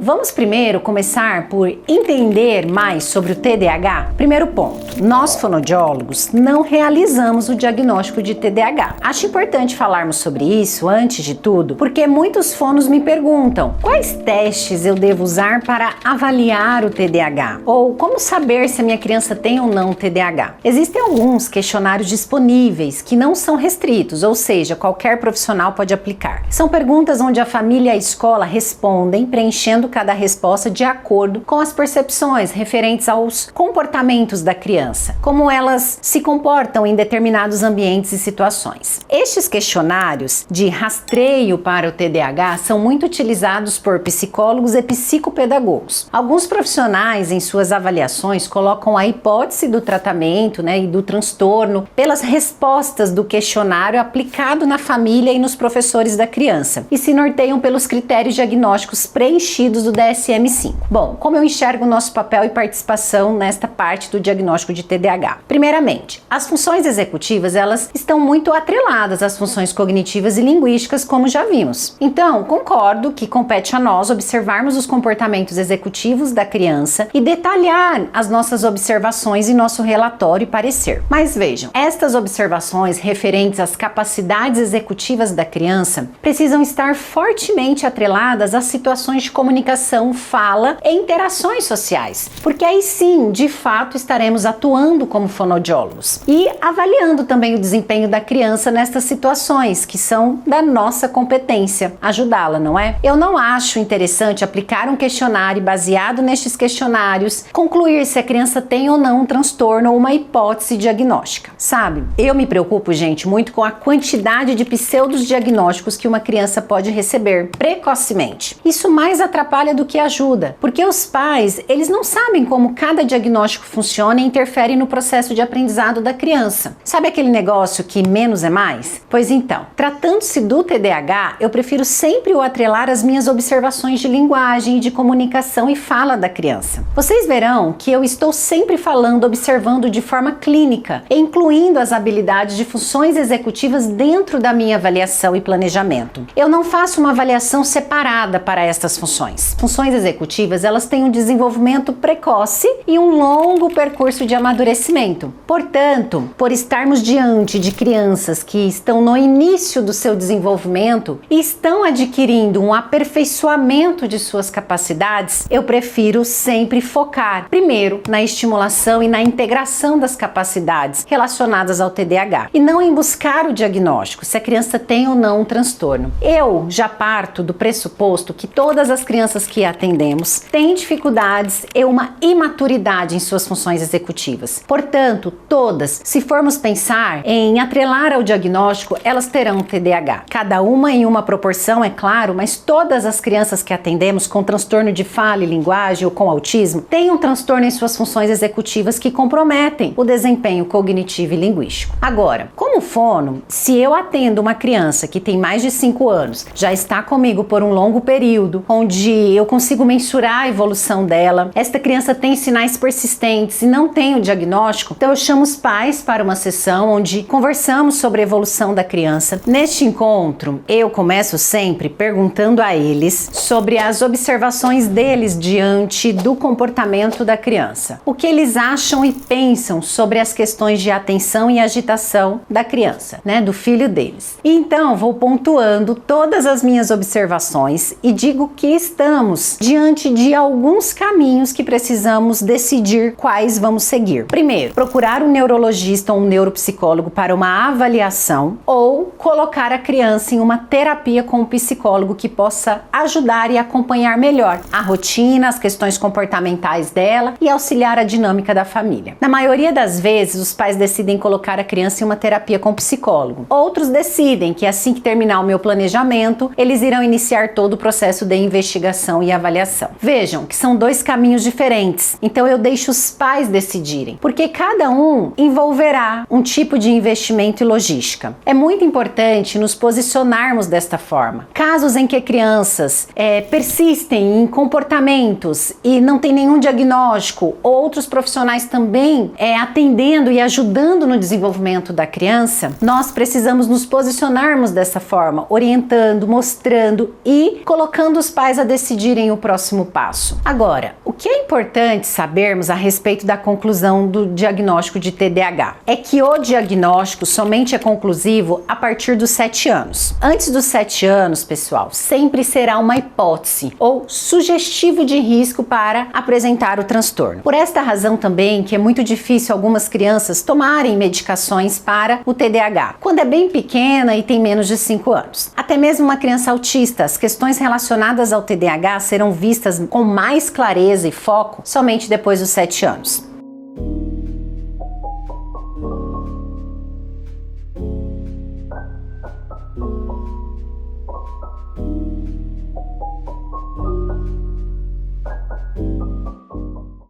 Vamos primeiro começar por entender mais sobre o TDAH? Primeiro ponto, nós fonoaudiólogos não realizamos o diagnóstico de TDAH. Acho importante falarmos sobre isso antes de tudo, porque muitos fonos me perguntam quais testes eu devo usar para avaliar o TDAH? Ou como saber se a minha criança tem ou não TDAH? Existem alguns questionários disponíveis que não são restritos, ou seja, qualquer profissional pode aplicar. São perguntas onde a família e a escola respondem, preenchendo cada resposta de acordo com as percepções referentes aos comportamentos da criança, como elas se comportam em determinados ambientes e situações. Estes questionários de rastreio para o TDAH são muito utilizados por psicólogos e psicopedagogos. Alguns profissionais em suas avaliações colocam a hipótese do tratamento, e do transtorno pelas respostas do questionário aplicado na família e nos professores da criança e se norteiam pelos critérios diagnósticos preenchidos do DSM-5. Bom, como eu enxergo o nosso papel e participação nesta parte do diagnóstico de TDAH? Primeiramente, as funções executivas, elas estão muito atreladas às funções cognitivas e linguísticas, como já vimos. Então, concordo que compete a nós observarmos os comportamentos executivos da criança e detalhar as nossas observações em nosso relatório e parecer. Mas vejam, estas observações referentes às capacidades executivas da criança precisam estar fortemente atreladas às situações de comunicação, fala e interações sociais, porque aí sim, de fato, estaremos atuando como fonoaudiólogos e avaliando também o desempenho da criança nestas situações que são da nossa competência, ajudá-la, não é? Eu não acho interessante aplicar um questionário baseado nestes questionários, concluir se a criança tem ou não um transtorno ou uma hipótese diagnóstica, sabe? Eu me preocupo, gente, muito com a quantidade de pseudos diagnósticos que uma criança pode receber precocemente. Isso mais atrapalha do que ajuda, porque os pais, eles não sabem como cada diagnóstico funciona e interfere no processo de aprendizado da criança. Sabe aquele negócio que menos é mais? Pois então, tratando-se do TDAH, eu prefiro sempre o atrelar às minhas observações de linguagem, de comunicação e fala da criança. Vocês verão que eu estou sempre falando, observando de forma clínica, incluindo as habilidades de funções executivas dentro da minha avaliação e planejamento. Eu não faço uma avaliação separada para estas funções. Funções executivas, elas têm um desenvolvimento precoce e um longo percurso de amadurecimento. Portanto, por estarmos diante de crianças que estão no início do seu desenvolvimento e estão adquirindo um aperfeiçoamento de suas capacidades, eu prefiro sempre focar, primeiro, na estimulação e na integração das capacidades relacionadas ao TDAH e não em buscar o diagnóstico, se a criança tem ou não um transtorno. Eu já parto do pressuposto que todas as crianças que atendemos têm dificuldades e uma imaturidade em suas funções executivas. Portanto, todas, se formos pensar em atrelar ao diagnóstico, elas terão TDAH. Cada uma em uma proporção, é claro, mas todas as crianças que atendemos com transtorno de fala e linguagem ou com autismo têm um transtorno em suas funções executivas que comprometem o desempenho cognitivo e linguístico. Agora, como fono, se eu atendo uma criança que tem mais de 5 anos, já está comigo por um longo período, onde eu consigo mensurar a evolução dela, esta criança tem sinais persistentes e não tem o diagnóstico, então eu chamo os pais para uma sessão onde conversamos sobre a evolução da criança. Neste encontro, eu começo sempre perguntando a eles sobre as observações deles diante do comportamento da criança. O que eles acham e pensam sobre as questões de atenção e agitação da criança, do filho deles. E então vou pontuando todas as minhas observações e digo que estamos diante de alguns caminhos que precisamos decidir quais vamos seguir. Primeiro, procurar um neurologista ou um neuropsicólogo para uma avaliação ou colocar a criança em uma terapia com um psicólogo que possa ajudar e acompanhar melhor a rotina, as questões comportamentais dela e auxiliar a dinâmica da família. Na maioria das vezes, os pais decidem colocar a criança em uma terapia com psicólogo. Outros decidem que assim que terminar o meu planejamento, eles irão iniciar todo o processo de investigação e avaliação. Vejam que são dois caminhos diferentes, então eu deixo os pais decidirem, porque cada um envolverá um tipo de investimento e logística. É muito importante nos posicionarmos desta forma. Casos em que crianças persistem em comportamentos e não tem nenhum diagnóstico, outros profissionais também atendendo e ajudando no desenvolvimento da criança, nós precisamos nos posicionarmos dessa forma, orientando, mostrando e colocando os pais a decidir decidirem o próximo passo. Agora, o que é importante sabermos a respeito da conclusão do diagnóstico de TDAH é que o diagnóstico somente é conclusivo a partir dos 7 anos. Antes dos 7 anos, pessoal, sempre será uma hipótese ou sugestivo de risco para apresentar o transtorno. Por esta razão também que é muito difícil algumas crianças tomarem medicações para o TDAH, quando é bem pequena e tem menos de 5 anos. Até mesmo uma criança autista, as questões relacionadas ao TDAH serão vistas com mais clareza e foco somente depois dos 7 anos.